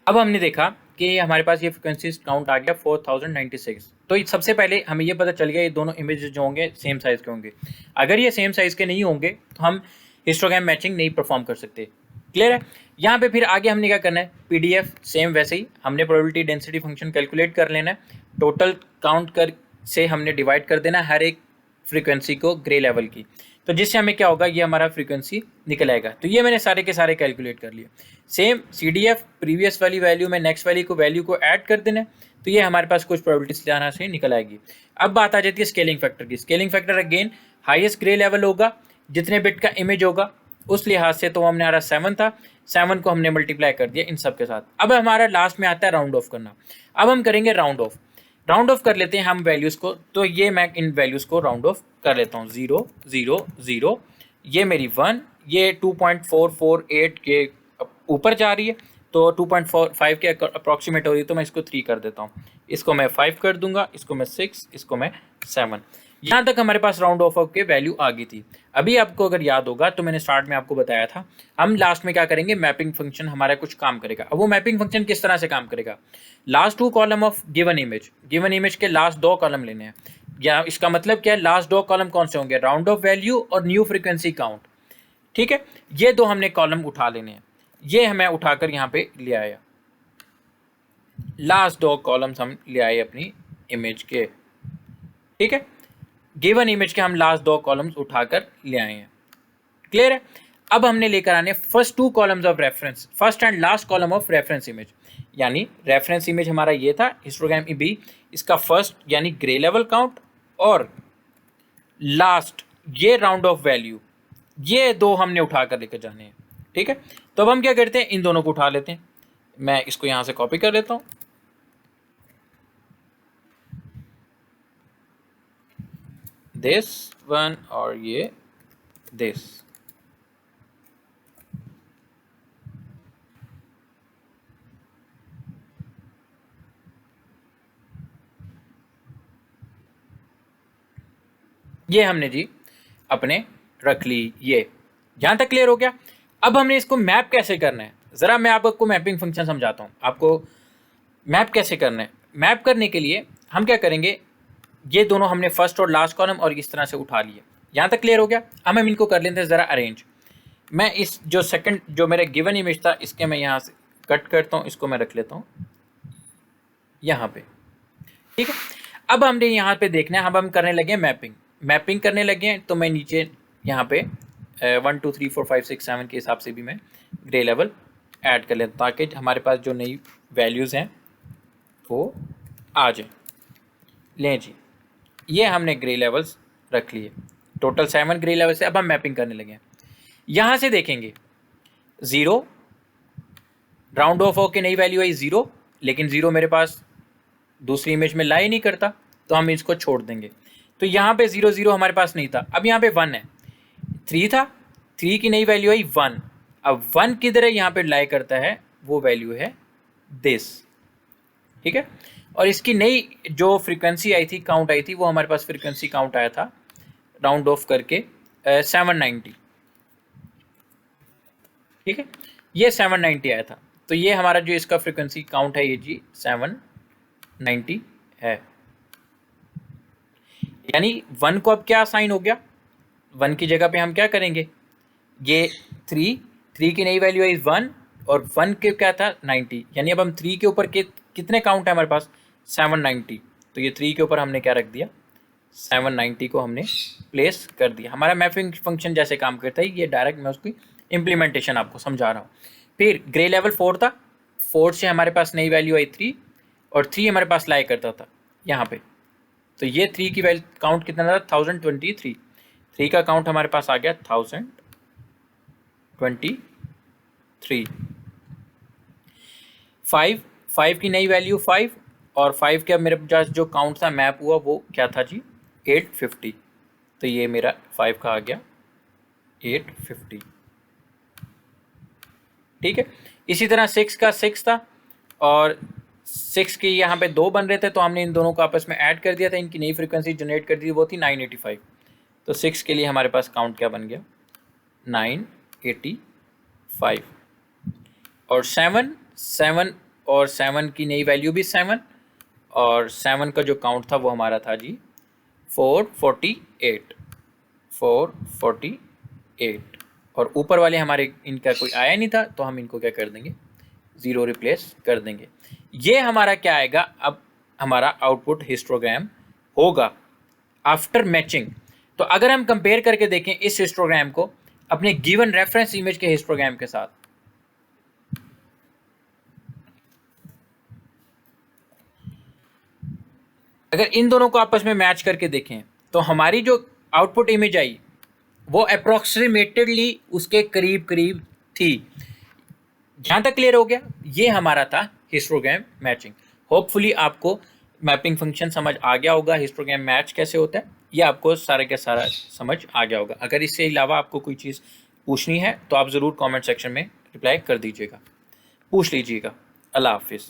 अब हमने देखा कि हमारे पास ये फ्रिक्वेंसी काउंट आ गया 4096। तो सबसे पहले हमें ये पता चल गया ये दोनों इमेजेस जो होंगे सेम साइज़ के होंगे। अगर ये सेम साइज़ के नहीं होंगे तो हम हिस्टोग्राम मैचिंग नहीं परफॉर्म कर सकते। क्लियर है? यहाँ पे फिर आगे हमने क्या करना है, पीडीएफ सेम वैसे ही हमने प्रोबेबिलिटी डेंसिटी फंक्शन कैलकुलेट कर लेना है, टोटल काउंट कर से हमने डिवाइड कर देना हर एक फ्रीक्वेंसी को ग्रे लेवल की, तो जिससे हमें क्या होगा, ये हमारा फ्रीक्वेंसी निकल आएगा। तो ये मैंने सारे के सारे कैलकुलेट कर लिए। सेम सीडीएफ प्रीवियस वाली वैल्यू में नेक्स्ट वैल्यू को ऐड कर देना, तो ये हमारे पास कुछ प्रोबेबिलिटीज यहाँ से निकल आएगी। अब बात आ जाती है स्केलिंग फैक्टर की। Scaling factor again highest grey level होगा, जितने बिट का इमेज होगा उस लिहाज से। तो हमारा 7 था, 7 को हमने मल्टीप्लाई कर दिया इन सब के साथ। अब हमारा लास्ट में आता है राउंड ऑफ करना। अब हम करेंगे राउंड ऑफ कर लेते हैं हम वैल्यूज़ को। तो ये मैं इन वैल्यूज़ को राउंड ऑफ कर लेता हूँ, 0 0 0, ये मेरी 1, ये 2.448 के ऊपर जा रही है तो 2.45 के अप्रॉक्सीमेट हो रही है, तो मैं इसको 3 कर देता हूँ, इसको मैं 5 कर दूंगा, इसको मैं 6, इसको मैं 7। यहाँ तक हमारे पास राउंड ऑफ के वैल्यू आ गई थी। अभी आपको अगर याद होगा तो मैंने स्टार्ट में आपको बताया था हम लास्ट में क्या करेंगे, मैपिंग फंक्शन हमारा कुछ काम करेगा। अब वो मैपिंग फंक्शन किस तरह से काम करेगा, last 2 column of given image के लास्ट 2 कॉलम लेने हैं। या इसका मतलब क्या है, लास्ट 2 कॉलम कौन से होंगे, राउंड ऑफ वैल्यू और न्यू फ्रीक्वेंसी काउंट। ठीक है, ये 2 हमने कॉलम उठा लेने हैं। ये हमें उठाकर यहाँ पे ले आया, लास्ट 2 कॉलम्स हम ले आए अपनी इमेज के। ठीक है, गिवन इमेज के हम लास्ट 2 कॉलम्स उठाकर ले आए हैं। क्लियर है? अब हमने लेकर आने first 2 columns of reference, first and last column of reference image. यानी रेफरेंस इमेज हमारा ये था हिस्टोग्राम ई बी, इसका फर्स्ट यानी ग्रे लेवल काउंट और लास्ट ये राउंड ऑफ वैल्यू, ये 2 हमने उठाकर लेकर जाने हैं। ठीक है, तो अब हम क्या करते हैं, इन दोनों को उठा लेते हैं। मैं इसको यहां से कॉपी कर लेता हूं, दिस वन और ये दिस। ये हमने जी अपने रख ली। ये यहां तक क्लियर हो गया। अब हमने इसको मैप कैसे करना है, ज़रा मैं आपको मैपिंग फंक्शन समझाता हूँ आपको। मैप कैसे करना है, मैप करने के लिए हम क्या करेंगे, ये दोनों हमने फर्स्ट और लास्ट कॉलम और इस तरह से उठा लिए। यहाँ तक क्लियर हो गया। अब हम इनको कर लेते हैं ज़रा अरेंज। मैं इस जो सेकंड जो मेरा गिवन इमेज था इसके मैं यहाँ से कट करता हूँ, इसको मैं रख लेता हूँ यहाँ पे। ठीक है, अब हमने यहाँ पे देखना है, अब हम करने लगे मैपिंग करने लगे हैं। तो मैं नीचे यहाँ पे 1 2 3 4 5 6 7 के हिसाब से भी मैं ग्रे लेवल ऐड कर लेता हूँ, ताकि हमारे पास जो नई वैल्यूज़ हैं वो आ जाए। लें जी, ये हमने ग्रे लेवल्स रख लिए, टोटल 7 ग्रे लेवल से। अब हम मैपिंग करने लगे हैं। यहाँ से देखेंगे 0 राउंड ऑफ होकर नई वैल्यू आई 0, लेकिन 0 मेरे पास दूसरी इमेज में लाई नहीं करता, तो हम इसको छोड़ देंगे। तो यहाँ पे 0 0 हमारे पास नहीं था। अब यहाँ पे 1 है, 3 था, 3 की नई वैल्यू आई 1। अब 1 किधर है, यहाँ पे लाई करता है, वो वैल्यू है दिस। ठीक है, और इसकी नई जो फ्रीक्वेंसी आई थी, काउंट आई थी, वो हमारे पास फ्रीक्वेंसी काउंट आया था राउंड ऑफ करके 790। ठीक है, ये 790 आया था। तो ये हमारा जो इसका फ्रीक्वेंसी काउंट है ये जी 790 है। यानी 1 को अब क्या साइन हो गया, 1 की जगह पे हम क्या करेंगे, ये 3 की नई वैल्यू है 1 और 1 के क्या था 90। यानी अब हम 3 के ऊपर के कितने काउंट है हमारे पास 790। तो ये 3 के ऊपर हमने क्या रख दिया, 790 को हमने प्लेस कर दिया। हमारा मैपिंग फंक्शन जैसे काम करता है, ये डायरेक्ट मैं उसकी इम्प्लीमेंटेशन आपको समझा रहा हूँ। फिर ग्रे लेवल 4 था, 4 से हमारे पास नई वैल्यू आई 3 और 3 हमारे पास लाई करता था यहाँ पे। तो ये 3 की वैल्यू काउंट कितना था 1023। 3 का काउंट हमारे पास आ गया 1023। 5 की नई वैल्यू 5 और 5 के अब मेरे पास जो काउंट था मैप हुआ वो क्या था जी 850। तो ये मेरा 5 का आ गया 850। ठीक है, इसी तरह 6 का 6 था और 6 के यहाँ पे 2 बन रहे थे, तो हमने इन दोनों को आपस में ऐड कर दिया था, इनकी नई फ्रीक्वेंसी जनरेट कर दी, वो थी 985। तो 6 के लिए हमारे पास काउंट क्या बन गया 985। और 7 और 7 की नई वैल्यू भी 7 और 7 का जो काउंट था वो हमारा था जी 448 448 और ऊपर वाले हमारे इनका कोई आया नहीं था तो हम इनको क्या कर देंगे 0 रिप्लेस कर देंगे। ये हमारा क्या आएगा, अब हमारा आउटपुट हिस्टोग्राम होगा आफ्टर मैचिंग। तो अगर हम कंपेयर करके देखें इस हिस्टोग्राम को अपने गिवन रेफरेंस इमेज के हिस्टोग्राम के साथ, अगर इन दोनों को आपस में मैच करके देखें तो हमारी जो आउटपुट इमेज आई वो अप्रोक्सीमेटेडली उसके करीब करीब थी। जहाँ तक क्लियर हो गया, ये हमारा था हिस्टोग्राम मैचिंग। होपफुली आपको मैपिंग फंक्शन समझ आ गया होगा, हिस्टोग्राम मैच कैसे होता है ये आपको सारा का सारा समझ आ गया होगा। अगर इससे अलावा आपको कोई चीज़ पूछनी है तो आप ज़रूर कमेंट सेक्शन में रिप्लाई कर दीजिएगा, पूछ लीजिएगा। अल्लाह हाफिज़।